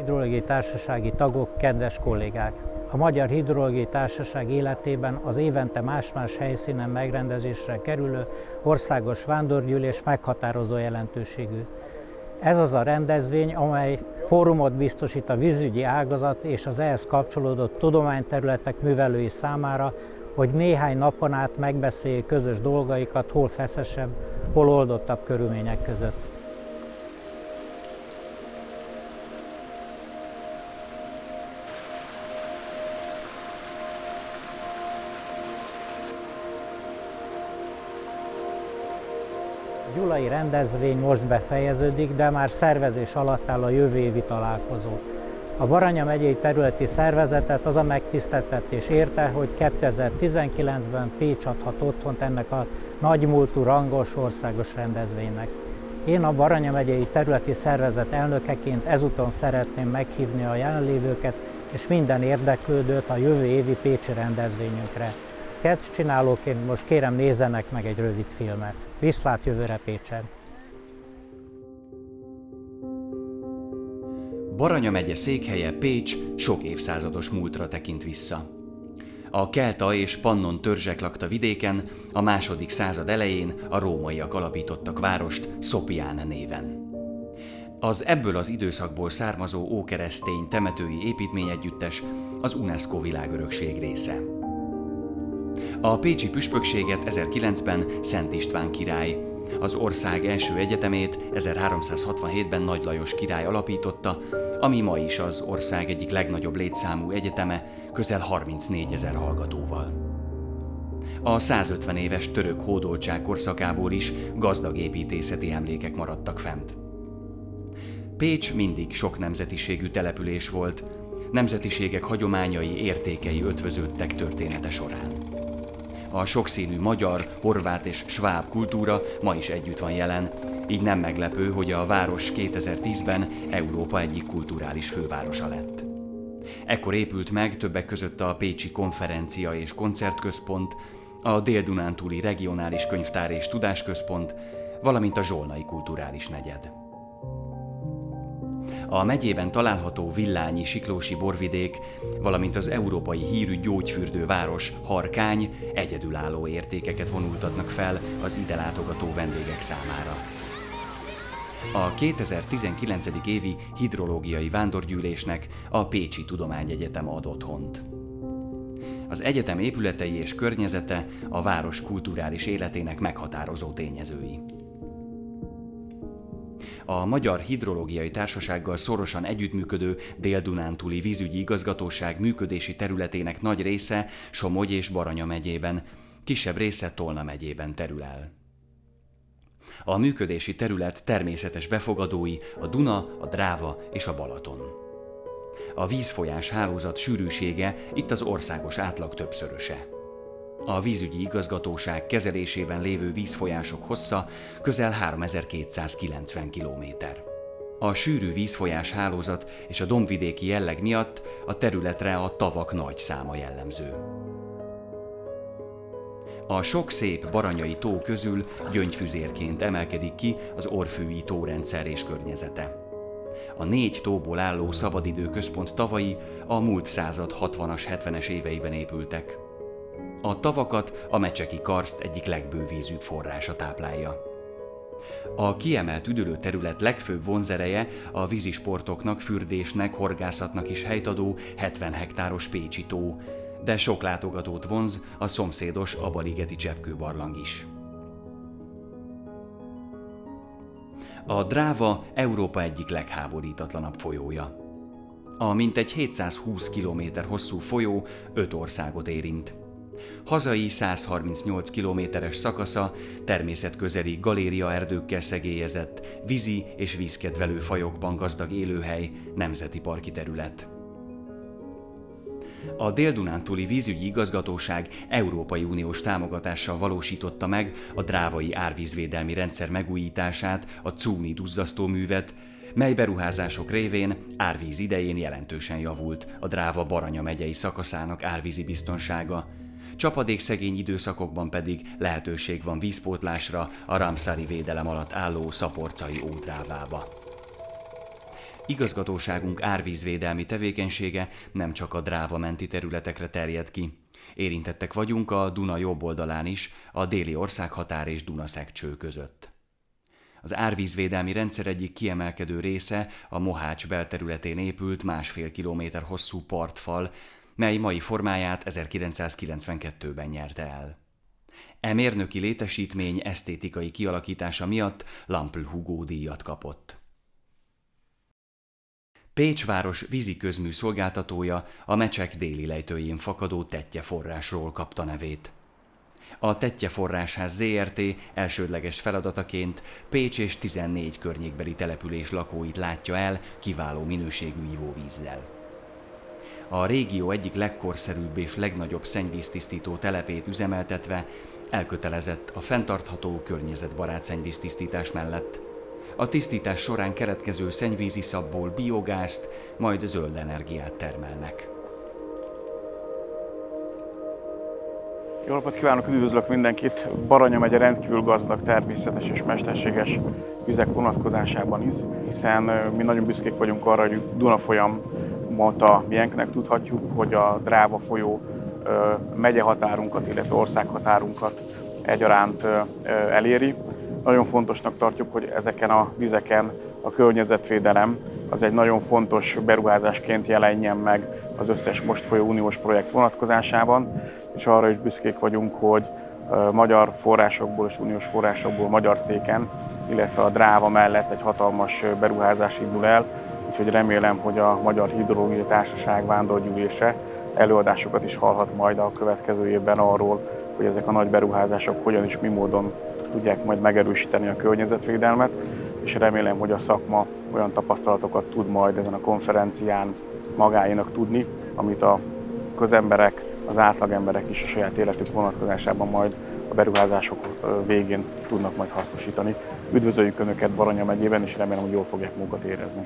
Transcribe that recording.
Hidrológiai Társasági tagok, kedves kollégák! A Magyar Hidrológiai Társaság életében az évente más-más helyszínen megrendezésre kerülő országos vándorgyűlés meghatározó jelentőségű. Ez az a rendezvény, amely fórumot biztosít a vízügyi ágazat és az ehhez kapcsolódó tudományterületek művelői számára, hogy néhány napon át megbeszéljék közös dolgaikat, hol feszesebb, hol oldottabb körülmények között. A gyulai rendezvény most befejeződik, de már szervezés alatt áll a jövő évi találkozó. A Baranya megyei területi szervezetet az a megtiszteltetés érte, hogy 2019-ben Pécs adhat otthont ennek a nagymúltú, rangos országos rendezvénynek. Én a Baranya megyei területi szervezet elnökeként ezúton szeretném meghívni a jelenlévőket és minden érdeklődőt a jövő évi pécsi rendezvényünkre. Kedvcsinálóként most kérem, nézzenek meg egy rövid filmet. Viszlát jövőre Pécsen! Baranya megye székhelye Pécs sok évszázados múltra tekint vissza. A kelta és pannon törzsek lakta vidéken, a második század elején a rómaiak alapítottak várost Szopián néven. Az ebből az időszakból származó ókeresztény temetői építményegyüttes az UNESCO világörökség része. A pécsi püspökséget 1009-ben Szent István király, az ország első egyetemét 1367-ben Nagy Lajos király alapította, ami ma is az ország egyik legnagyobb létszámú egyeteme, közel 34 000 hallgatóval. A 150 éves török hódoltság korszakából is gazdag építészeti emlékek maradtak fent. Pécs mindig sok nemzetiségű település volt, nemzetiségek hagyományai, értékei ötvöződtek története során. A sokszínű magyar, horvát és sváb kultúra ma is együtt van jelen, így nem meglepő, hogy a város 2010-ben Európa egyik kulturális fővárosa lett. Ekkor épült meg többek között a Pécsi Konferencia és Koncertközpont, a Dél-Dunántúli Regionális Könyvtár és Tudásközpont, valamint a Zsolnai Kulturális Negyed. A megyében található Villányi Siklósi borvidék, valamint az európai hírű gyógyfürdő város Harkány egyedülálló értékeket vonultatnak fel az ide látogató vendégek számára. A 2019. évi hidrológiai vándorgyűlésnek a Pécsi Tudományegyetem ad otthont. Az egyetem épületei és környezete a város kulturális életének meghatározó tényezői. A Magyar Hidrológiai Társasággal szorosan együttműködő Dél-Dunántúli Vízügyi Igazgatóság működési területének nagy része Somogy és Baranya megyében, kisebb része Tolna megyében terül el. A működési terület természetes befogadói a Duna, a Dráva és a Balaton. A vízfolyás hálózat sűrűsége itt az országos átlag többszöröse. A vízügyi igazgatóság kezelésében lévő vízfolyások hossza közel 3290 km. A sűrű vízfolyás hálózat és a dombvidéki jelleg miatt a területre a tavak nagy száma jellemző. A sok szép baranyai tó közül gyöngyfüzérként emelkedik ki az Orfűi tórendszer és környezete. A 4 tóból álló szabadidő központ tavai a múlt század 60-as, 70-es éveiben épültek. A tavakat a Mecseki karszt egyik legbővízűbb forrása táplálja. A kiemelt üdülőterület legfőbb vonzereje a vízisportoknak, fürdésnek, horgászatnak is helyt adó 70 hektáros Pécsi tó, de sok látogatót vonz a szomszédos Abaligeti cseppkőbarlang is. A Dráva Európa egyik legháborítatlanabb folyója. A mintegy 720 km hosszú folyó 5 országot érint. Hazai 138 kilométeres szakasza természetközeli galériaerdőkkel szegélyezett, vízi és vízkedvelő fajokban gazdag élőhely, nemzeti parki terület. A Dél-Dunántúli Vízügyi Igazgatóság Európai Uniós támogatással valósította meg a drávai árvízvédelmi rendszer megújítását, a Cúni duzzasztóművet, mely beruházások révén árvíz idején jelentősen javult a Dráva Baranya megyei szakaszának árvízi biztonsága, csapadékszegény időszakokban pedig lehetőség van vízpótlásra a Ramsari védelem alatt álló szaporcai ódrávába. Igazgatóságunk árvízvédelmi tevékenysége nem csak a Dráva menti területekre terjed ki. Érintettek vagyunk a Duna jobb oldalán is, a déli országhatár és Dunaszegcső között. Az árvízvédelmi rendszer egyik kiemelkedő része a Mohács belterületén épült 1,5 kilométer hosszú partfal, mely mai formáját 1992-ben nyerte el. E mérnöki létesítmény esztétikai kialakítása miatt Lampl Hugo díjat kapott. Pécs város víziközmű szolgáltatója a Mecsek déli lejtőjén fakadó Tettye forrásról kapta nevét. A Tettye Forrásház Zrt. Elsődleges feladataként Pécs és 14 környékbeli település lakóit látja el kiváló minőségű ivóvízzel. A régió egyik legkorszerűbb és legnagyobb szennyvíztisztító telepét üzemeltetve elkötelezett a fenntartható környezetbarát szennyvíztisztítás mellett. A tisztítás során keletkező szennyvíziszapból biogázt, majd zöld energiát termelnek. Jó napot kívánok, üdvözlök mindenkit! Baranya megye rendkívül gazdag természetes és mesterséges vizek vonatkozásában is, hiszen mi nagyon büszkék vagyunk arra, hogy Duna folyamot a miénknek tudhatjuk, hogy a Dráva folyó megyehatárunkat, illetve országhatárunkat egyaránt eléri. Nagyon fontosnak tartjuk, hogy ezeken a vizeken a környezetvédelem az egy nagyon fontos beruházásként jelenjen meg az összes most folyó uniós projekt vonatkozásában, és arra is büszkék vagyunk, hogy magyar forrásokból és uniós forrásokból magyar széken, illetve a Dráva mellett egy hatalmas beruházás indul el, úgyhogy remélem, hogy a Magyar Hidrológiai Társaság vándorgyűlése előadásokat is hallhat majd a következő évben arról, hogy ezek a nagy beruházások hogyan és mi módon tudják majd megerősíteni a környezetvédelmet, és remélem, hogy a szakma olyan tapasztalatokat tud majd ezen a konferencián magáénak tudni, amit a közemberek, az átlagemberek is a saját életük vonatkozásában majd a beruházások végén tudnak majd hasznosítani. Üdvözöljük Önöket Baranya megyében, és remélem, hogy jól fogják magukat érezni.